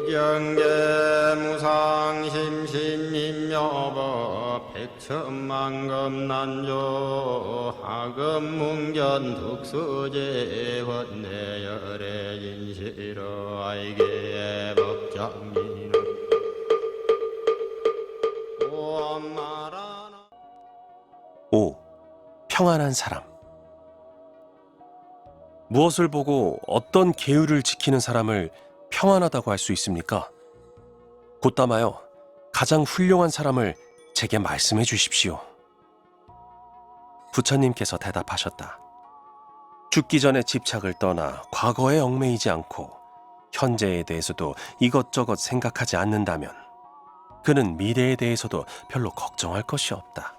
경계무상심신임묘법 백천만금난조 하금문견 득수제 헌내열의 인시로 아이게 법장민은 오엄마라나 5. 평안한 사람. 무엇을 보고 어떤 계율을 지키는 사람을 평안하다고 할 수 있습니까? 곧담아요, 가장 훌륭한 사람을 제게 말씀해 주십시오. 부처님께서 대답하셨다. 죽기 전에 집착을 떠나 과거에 얽매이지 않고 현재에 대해서도 이것저것 생각하지 않는다면 그는 미래에 대해서도 별로 걱정할 것이 없다.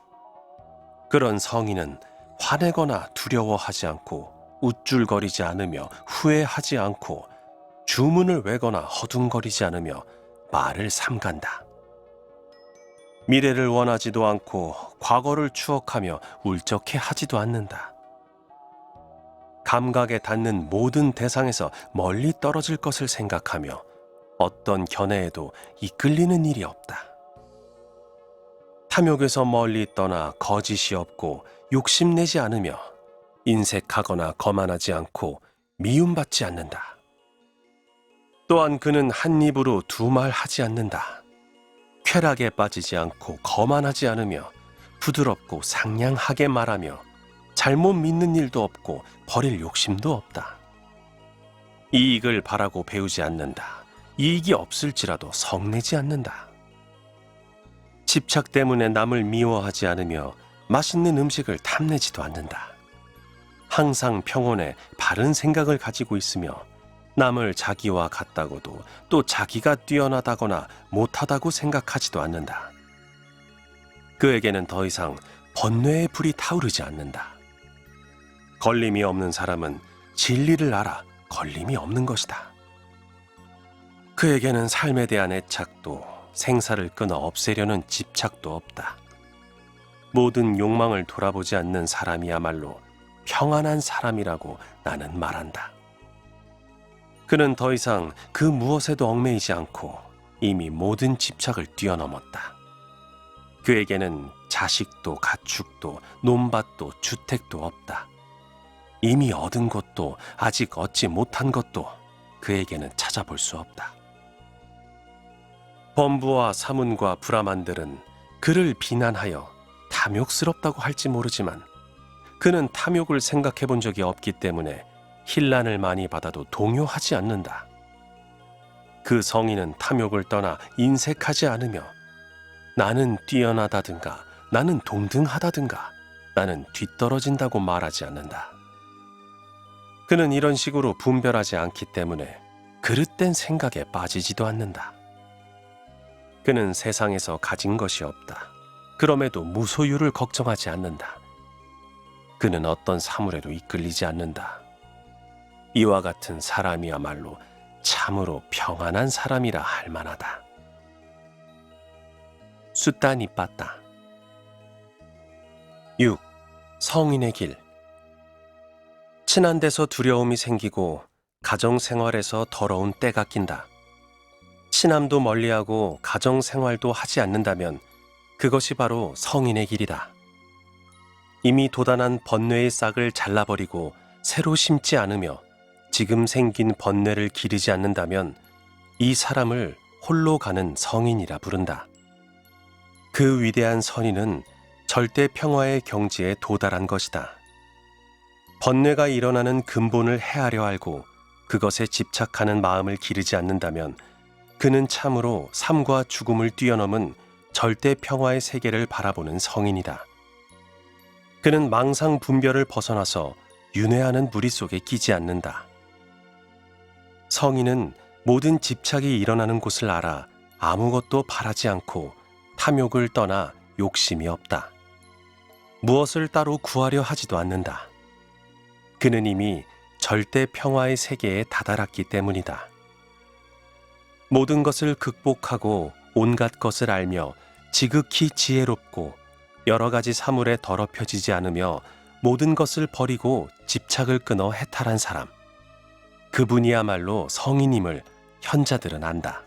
그런 성인은 화내거나 두려워하지 않고 우쭐거리지 않으며 후회하지 않고 주문을 외거나 허둥거리지 않으며 말을 삼간다. 미래를 원하지도 않고 과거를 추억하며 울적해하지도 않는다. 감각에 닿는 모든 대상에서 멀리 떨어질 것을 생각하며 어떤 견해에도 이끌리는 일이 없다. 탐욕에서 멀리 떠나 거짓이 없고 욕심내지 않으며 인색하거나 거만하지 않고 미움받지 않는다. 또한 그는 한 입으로 두 말 하지 않는다. 쾌락에 빠지지 않고 거만하지 않으며 부드럽고 상냥하게 말하며 잘못 믿는 일도 없고 버릴 욕심도 없다. 이익을 바라고 배우지 않는다. 이익이 없을지라도 성내지 않는다. 집착 때문에 남을 미워하지 않으며 맛있는 음식을 탐내지도 않는다. 항상 평온에 바른 생각을 가지고 있으며 남을 자기와 같다고도 또 자기가 뛰어나다거나 못하다고 생각하지도 않는다. 그에게는 더 이상 번뇌의 불이 타오르지 않는다. 걸림이 없는 사람은 진리를 알아 걸림이 없는 것이다. 그에게는 삶에 대한 애착도 생사를 끊어 없애려는 집착도 없다. 모든 욕망을 돌아보지 않는 사람이야말로 평안한 사람이라고 나는 말한다. 그는 더 이상 그 무엇에도 얽매이지 않고 이미 모든 집착을 뛰어넘었다. 그에게는 자식도 가축도 논밭도 주택도 없다. 이미 얻은 것도 아직 얻지 못한 것도 그에게는 찾아볼 수 없다. 범부와 사문과 브라만들은 그를 비난하여 탐욕스럽다고 할지 모르지만 그는 탐욕을 생각해 본 적이 없기 때문에 힐난을 많이 받아도 동요하지 않는다. 그 성인은 탐욕을 떠나 인색하지 않으며 나는 뛰어나다든가 나는 동등하다든가 나는 뒤떨어진다고 말하지 않는다. 그는 이런 식으로 분별하지 않기 때문에 그릇된 생각에 빠지지도 않는다. 그는 세상에서 가진 것이 없다. 그럼에도 무소유를 걱정하지 않는다. 그는 어떤 사물에도 이끌리지 않는다. 이와 같은 사람이야말로 참으로 평안한 사람이라 할 만하다. 숫다니 빠따. 6. 성인의 길. 친한 데서 두려움이 생기고 가정생활에서 더러운 때가 낀다. 친함도 멀리하고 가정생활도 하지 않는다면 그것이 바로 성인의 길이다. 이미 돋아난 번뇌의 싹을 잘라버리고 새로 심지 않으며 지금 생긴 번뇌를 기르지 않는다면 이 사람을 홀로 가는 성인이라 부른다. 그 위대한 선인은 절대 평화의 경지에 도달한 것이다. 번뇌가 일어나는 근본을 헤아려 알고 그것에 집착하는 마음을 기르지 않는다면 그는 참으로 삶과 죽음을 뛰어넘은 절대 평화의 세계를 바라보는 성인이다. 그는 망상 분별을 벗어나서 윤회하는 무리 속에 끼지 않는다. 성인은 모든 집착이 일어나는 곳을 알아 아무것도 바라지 않고 탐욕을 떠나 욕심이 없다. 무엇을 따로 구하려 하지도 않는다. 그는 이미 절대 평화의 세계에 다다랐기 때문이다. 모든 것을 극복하고 온갖 것을 알며 지극히 지혜롭고 여러 가지 사물에 더럽혀지지 않으며 모든 것을 버리고 집착을 끊어 해탈한 사람. 그분이야말로 성인임을 현자들은 안다.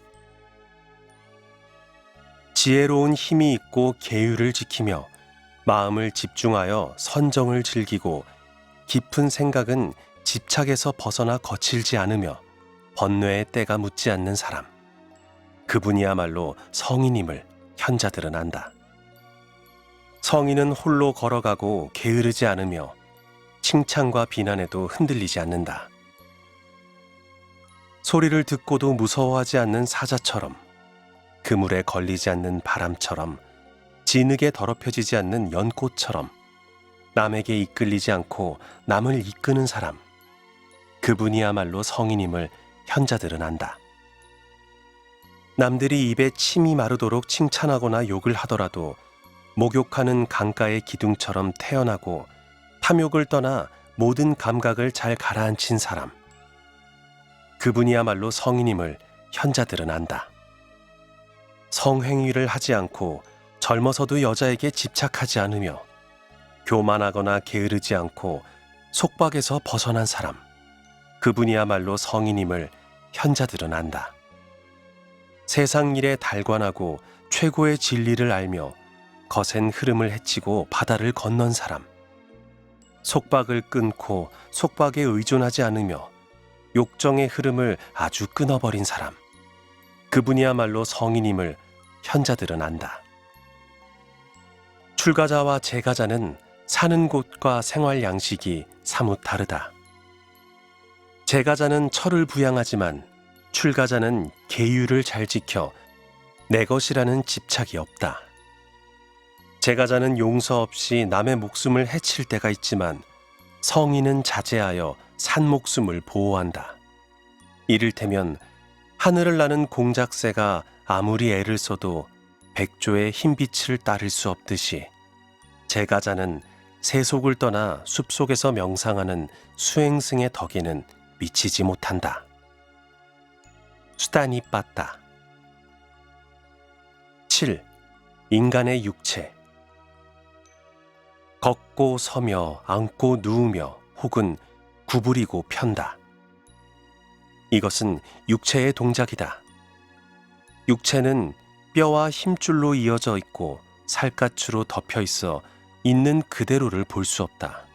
지혜로운 힘이 있고 계율을 지키며 마음을 집중하여 선정을 즐기고 깊은 생각은 집착에서 벗어나 거칠지 않으며 번뇌의 때가 묻지 않는 사람. 그분이야말로 성인임을 현자들은 안다. 성인은 홀로 걸어가고 게으르지 않으며 칭찬과 비난에도 흔들리지 않는다. 소리를 듣고도 무서워하지 않는 사자처럼, 그물에 걸리지 않는 바람처럼, 진흙에 더럽혀지지 않는 연꽃처럼 남에게 이끌리지 않고 남을 이끄는 사람, 그분이야말로 성인임을 현자들은 안다. 남들이 입에 침이 마르도록 칭찬하거나 욕을 하더라도 목욕하는 강가의 기둥처럼 태어나고 탐욕을 떠나 모든 감각을 잘 가라앉힌 사람, 그분이야말로 성인임을 현자들은 안다. 성행위를 하지 않고 젊어서도 여자에게 집착하지 않으며 교만하거나 게으르지 않고 속박에서 벗어난 사람, 그분이야말로 성인임을 현자들은 안다. 세상 일에 달관하고 최고의 진리를 알며 거센 흐름을 헤치고 바다를 건넌 사람, 속박을 끊고 속박에 의존하지 않으며 욕정의 흐름을 아주 끊어버린 사람, 그분이야말로 성인임을 현자들은 안다. 출가자와 재가자는 사는 곳과 생활 양식이 사뭇 다르다. 재가자는 철을 부양하지만 출가자는 계율을 잘 지켜 내 것이라는 집착이 없다. 재가자는 용서 없이 남의 목숨을 해칠 때가 있지만 성인은 자제하여 산 목숨을 보호한다. 이를테면 하늘을 나는 공작새가 아무리 애를 써도 백조의 흰빛을 따를 수 없듯이 재가자는 세속을 떠나 숲속에서 명상하는 수행승의 덕에는 미치지 못한다. 수단이 빠따. 7. 인간의 육체. 걷고 서며 앉고 누우며 혹은 구부리고 편다. 이것은 육체의 동작이다. 육체는 뼈와 힘줄로 이어져 있고 살갗으로 덮여 있어 있는 그대로를 볼 수 없다.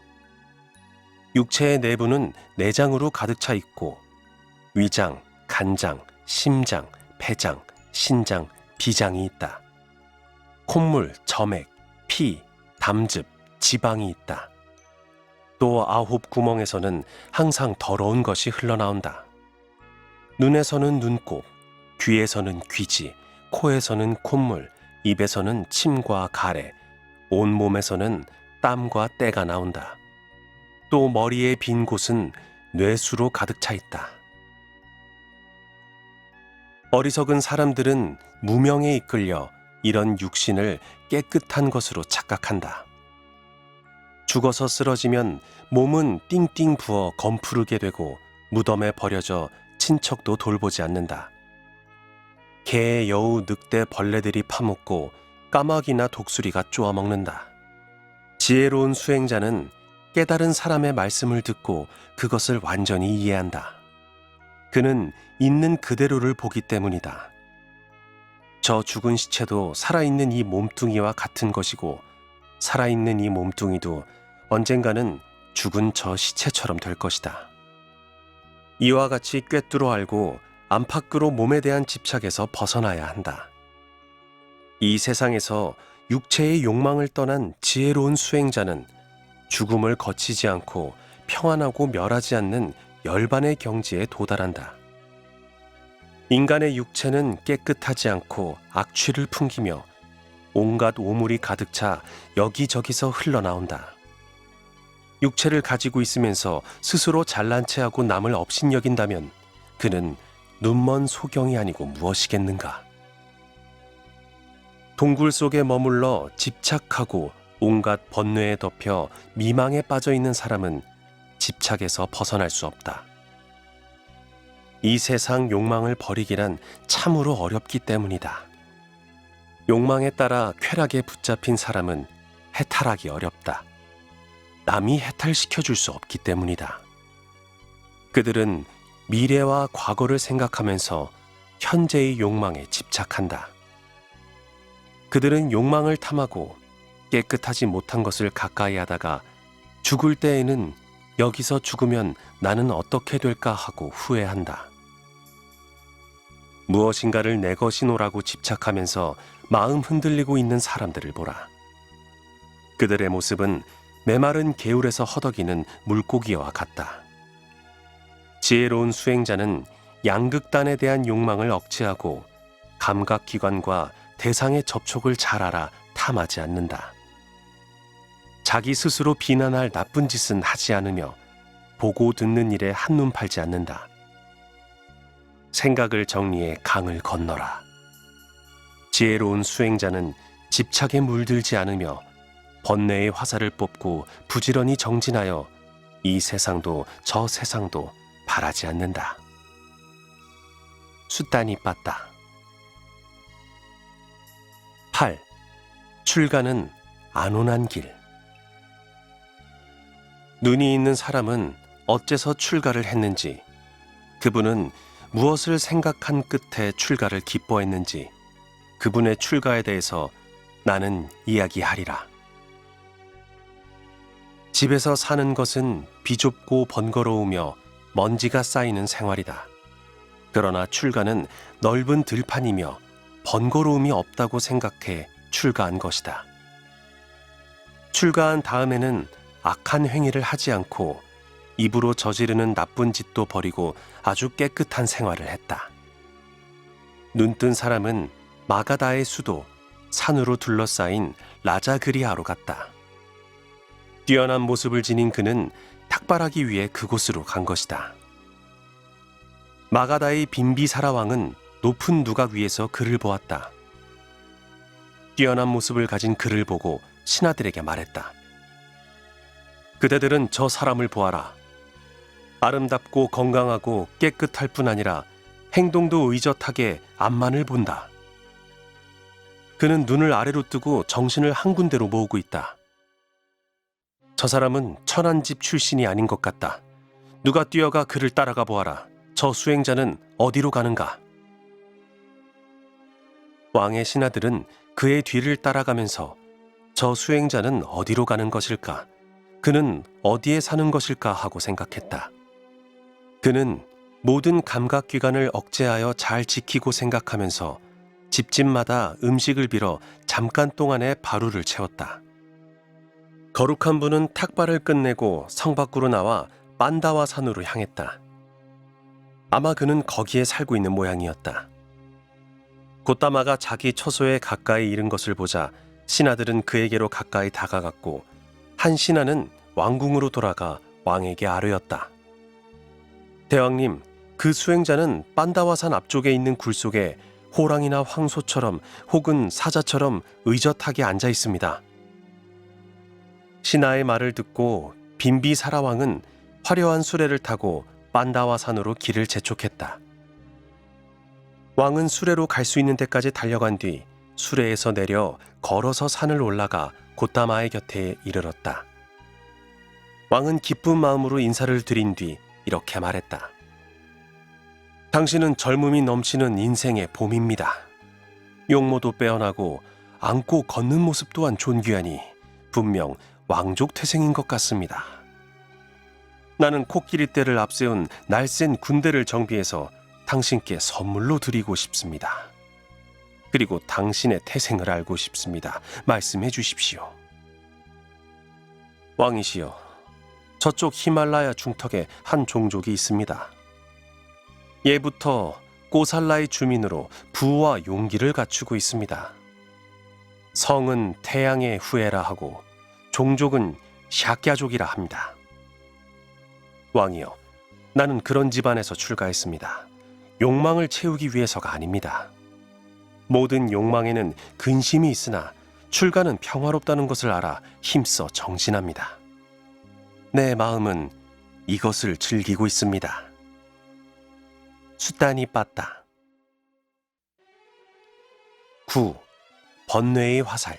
육체의 내부는 내장으로 가득 차 있고 위장, 간장, 심장, 폐장, 신장, 비장이 있다. 콧물, 점액, 피, 담즙, 지방이 있다. 또 9 구멍에서는 항상 더러운 것이 흘러나온다. 눈에서는 눈곱, 귀에서는 귀지, 코에서는 콧물, 입에서는 침과 가래, 온몸에서는 땀과 때가 나온다. 또 머리의 빈 곳은 뇌수로 가득 차 있다. 어리석은 사람들은 무명에 이끌려 이런 육신을 깨끗한 것으로 착각한다. 죽어서 쓰러지면 몸은 띵띵 부어 검푸르게 되고 무덤에 버려져 친척도 돌보지 않는다. 개, 여우, 늑대, 벌레들이 파묻고 까마귀나 독수리가 쪼아먹는다. 지혜로운 수행자는 깨달은 사람의 말씀을 듣고 그것을 완전히 이해한다. 그는 있는 그대로를 보기 때문이다. 저 죽은 시체도 살아있는 이 몸뚱이와 같은 것이고 살아있는 이 몸뚱이도 언젠가는 죽은 저 시체처럼 될 것이다. 이와 같이 꿰뚫어 알고 안팎으로 몸에 대한 집착에서 벗어나야 한다. 이 세상에서 육체의 욕망을 떠난 지혜로운 수행자는 죽음을 거치지 않고 평안하고 멸하지 않는 열반의 경지에 도달한다. 인간의 육체는 깨끗하지 않고 악취를 풍기며 온갖 오물이 가득 차 여기저기서 흘러나온다. 육체를 가지고 있으면서 스스로 잘난 체하고 남을 업신여긴다면 그는 눈먼 소경이 아니고 무엇이겠는가. 동굴 속에 머물러 집착하고 온갖 번뇌에 덮여 미망에 빠져 있는 사람은 집착에서 벗어날 수 없다. 이 세상 욕망을 버리기란 참으로 어렵기 때문이다. 욕망에 따라 쾌락에 붙잡힌 사람은 해탈하기 어렵다. 남이 해탈시켜 줄 수 없기 때문이다. 그들은 미래와 과거를 생각하면서 현재의 욕망에 집착한다. 그들은 욕망을 탐하고 깨끗하지 못한 것을 가까이 하다가 죽을 때에는 여기서 죽으면 나는 어떻게 될까 하고 후회한다. 무엇인가를 내 것이노라고 집착하면서 마음 흔들리고 있는 사람들을 보라. 그들의 모습은 메마른 개울에서 허덕이는 물고기와 같다. 지혜로운 수행자는 양극단에 대한 욕망을 억제하고 감각기관과 대상의 접촉을 잘 알아 탐하지 않는다. 자기 스스로 비난할 나쁜 짓은 하지 않으며 보고 듣는 일에 한눈 팔지 않는다. 생각을 정리해 강을 건너라. 지혜로운 수행자는 집착에 물들지 않으며 번뇌의 화살을 뽑고 부지런히 정진하여 이 세상도 저 세상도 바라지 않는다. 숫단이 빠따. 8. 출가는 안온한 길. 눈이 있는 사람은 어째서 출가를 했는지, 그분은 무엇을 생각한 끝에 출가를 기뻐했는지, 그분의 출가에 대해서 나는 이야기하리라. 집에서 사는 것은 비좁고 번거로우며 먼지가 쌓이는 생활이다. 그러나 출가는 넓은 들판이며 번거로움이 없다고 생각해 출가한 것이다. 출가한 다음에는 악한 행위를 하지 않고 입으로 저지르는 나쁜 짓도 버리고 아주 깨끗한 생활을 했다. 눈뜬 사람은 마가다의 수도, 산으로 둘러싸인 라자그리아로 갔다. 뛰어난 모습을 지닌 그는 탁발하기 위해 그곳으로 간 것이다. 마가다의 빈비사라 왕은 높은 누각 위에서 그를 보았다. 뛰어난 모습을 가진 그를 보고 신하들에게 말했다. 그대들은 저 사람을 보아라. 아름답고 건강하고 깨끗할 뿐 아니라 행동도 의젓하게 앞만을 본다. 그는 눈을 아래로 뜨고 정신을 한 군데로 모으고 있다. 저 사람은 천한 집 출신이 아닌 것 같다. 누가 뛰어가 그를 따라가 보아라. 저 수행자는 어디로 가는가? 왕의 신하들은 그의 뒤를 따라가면서 저 수행자는 어디로 가는 것일까? 그는 어디에 사는 것일까 하고 생각했다. 그는 모든 감각기관을 억제하여 잘 지키고 생각하면서 집집마다 음식을 빌어 잠깐 동안의 바루를 채웠다. 거룩한 분은 탁발을 끝내고 성 밖으로 나와 판다와 산으로 향했다. 아마 그는 거기에 살고 있는 모양이었다. 고따마가 자기 처소에 가까이 이른 것을 보자 신하들은 그에게로 가까이 다가갔고 한 신하는 왕궁으로 돌아가 왕에게 아뢰었다. 대왕님, 그 수행자는 판다와산 앞쪽에 있는 굴 속에 호랑이나 황소처럼 혹은 사자처럼 의젓하게 앉아 있습니다. 신하의 말을 듣고 빈비사라 왕은 화려한 수레를 타고 판다와산으로 길을 재촉했다. 왕은 수레로 갈 수 있는 데까지 달려간 뒤 수레에서 내려 걸어서 산을 올라가 고따마의 곁에 이르렀다. 왕은 기쁜 마음으로 인사를 드린 뒤 이렇게 말했다. 당신은 젊음이 넘치는 인생의 봄입니다. 용모도 빼어나고 안고 걷는 모습 또한 존귀하니 분명 왕족 태생인 것 같습니다. 나는 코끼리 떼를 앞세운 날쌘 군대를 정비해서 당신께 선물로 드리고 싶습니다. 그리고 당신의 태생을 알고 싶습니다. 말씀해 주십시오. 왕이시여, 저쪽 히말라야 중턱에 한 종족이 있습니다. 예부터 꼬살라의 주민으로 부와 용기를 갖추고 있습니다. 성은 태양의 후예라 하고 종족은 샤꺄족이라 합니다. 왕이여, 나는 그런 집안에서 출가했습니다. 욕망을 채우기 위해서가 아닙니다. 모든 욕망에는 근심이 있으나 출가는 평화롭다는 것을 알아 힘써 정진합니다. 내 마음은 이것을 즐기고 있습니다. 숫단이 빠따. 9. 번뇌의 화살.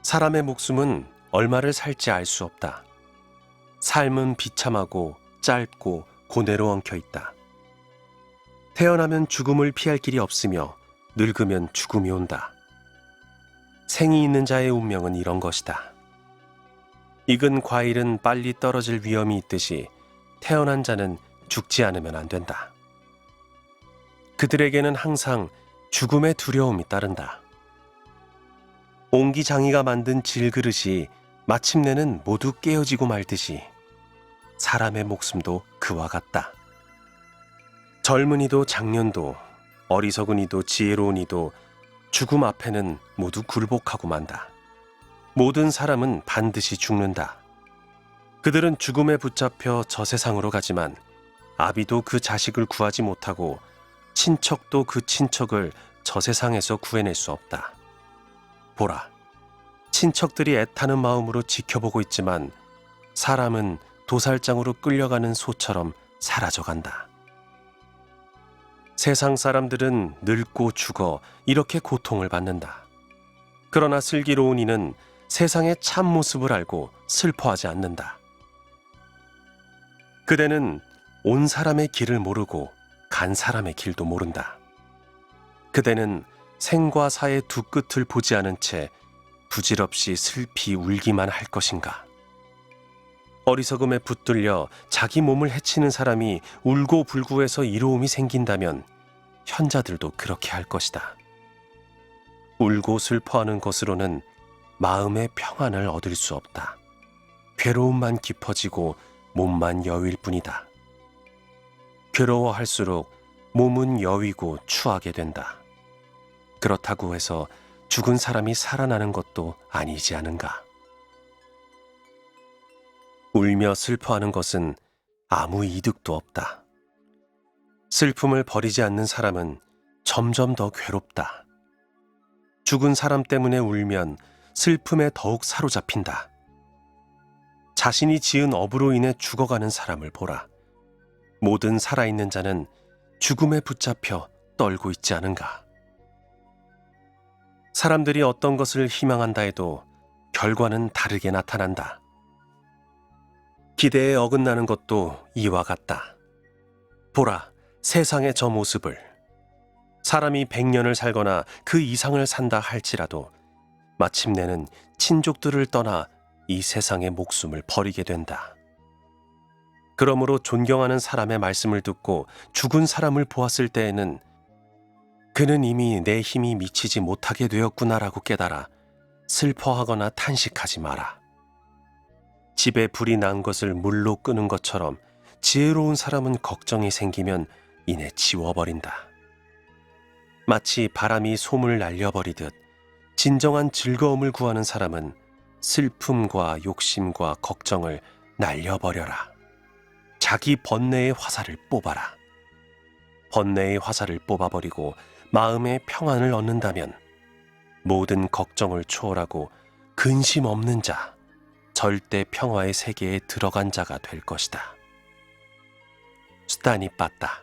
사람의 목숨은 얼마를 살지 알 수 없다. 삶은 비참하고 짧고 고뇌로 엉켜 있다. 태어나면 죽음을 피할 길이 없으며 늙으면 죽음이 온다. 생이 있는 자의 운명은 이런 것이다. 익은 과일은 빨리 떨어질 위험이 있듯이 태어난 자는 죽지 않으면 안 된다. 그들에게는 항상 죽음의 두려움이 따른다. 옹기장이가 만든 질그릇이 마침내는 모두 깨어지고 말듯이 사람의 목숨도 그와 같다. 젊은이도 장년도 어리석은이도 지혜로운이도 죽음 앞에는 모두 굴복하고 만다. 모든 사람은 반드시 죽는다. 그들은 죽음에 붙잡혀 저 세상으로 가지만 아비도 그 자식을 구하지 못하고 친척도 그 친척을 저 세상에서 구해낼 수 없다. 보라, 친척들이 애타는 마음으로 지켜보고 있지만 사람은 도살장으로 끌려가는 소처럼 사라져간다. 세상 사람들은 늙고 죽어 이렇게 고통을 받는다. 그러나 슬기로운 이는 세상의 참 모습을 알고 슬퍼하지 않는다. 그대는 온 사람의 길을 모르고 간 사람의 길도 모른다. 그대는 생과 사의 두 끝을 보지 않은 채 부질없이 슬피 울기만 할 것인가? 어리석음에 붙들려 자기 몸을 해치는 사람이 울고 불구해서 이로움이 생긴다면 현자들도 그렇게 할 것이다. 울고 슬퍼하는 것으로는 마음의 평안을 얻을 수 없다. 괴로움만 깊어지고 몸만 여위일 뿐이다. 괴로워할수록 몸은 여위고 추하게 된다. 그렇다고 해서 죽은 사람이 살아나는 것도 아니지 않은가? 울며 슬퍼하는 것은 아무 이득도 없다. 슬픔을 버리지 않는 사람은 점점 더 괴롭다. 죽은 사람 때문에 울면 슬픔에 더욱 사로잡힌다. 자신이 지은 업으로 인해 죽어가는 사람을 보라. 모든 살아있는 자는 죽음에 붙잡혀 떨고 있지 않은가? 사람들이 어떤 것을 희망한다 해도 결과는 다르게 나타난다. 기대에 어긋나는 것도 이와 같다. 보라, 세상의 저 모습을. 사람이 100년을 살거나 그 이상을 산다 할지라도 마침내는 친족들을 떠나 이 세상의 목숨을 버리게 된다. 그러므로 존경하는 사람의 말씀을 듣고 죽은 사람을 보았을 때에는 그는 이미 내 힘이 미치지 못하게 되었구나라고 깨달아 슬퍼하거나 탄식하지 마라. 집에 불이 난 것을 물로 끄는 것처럼 지혜로운 사람은 걱정이 생기면 이내 지워버린다. 마치 바람이 솜을 날려버리듯 진정한 즐거움을 구하는 사람은 슬픔과 욕심과 걱정을 날려버려라. 자기 번뇌의 화살을 뽑아라. 번뇌의 화살을 뽑아버리고 마음의 평안을 얻는다면 모든 걱정을 초월하고 근심 없는 자, 절대 평화의 세계에 들어간 자가 될 것이다. 수다니 빠따.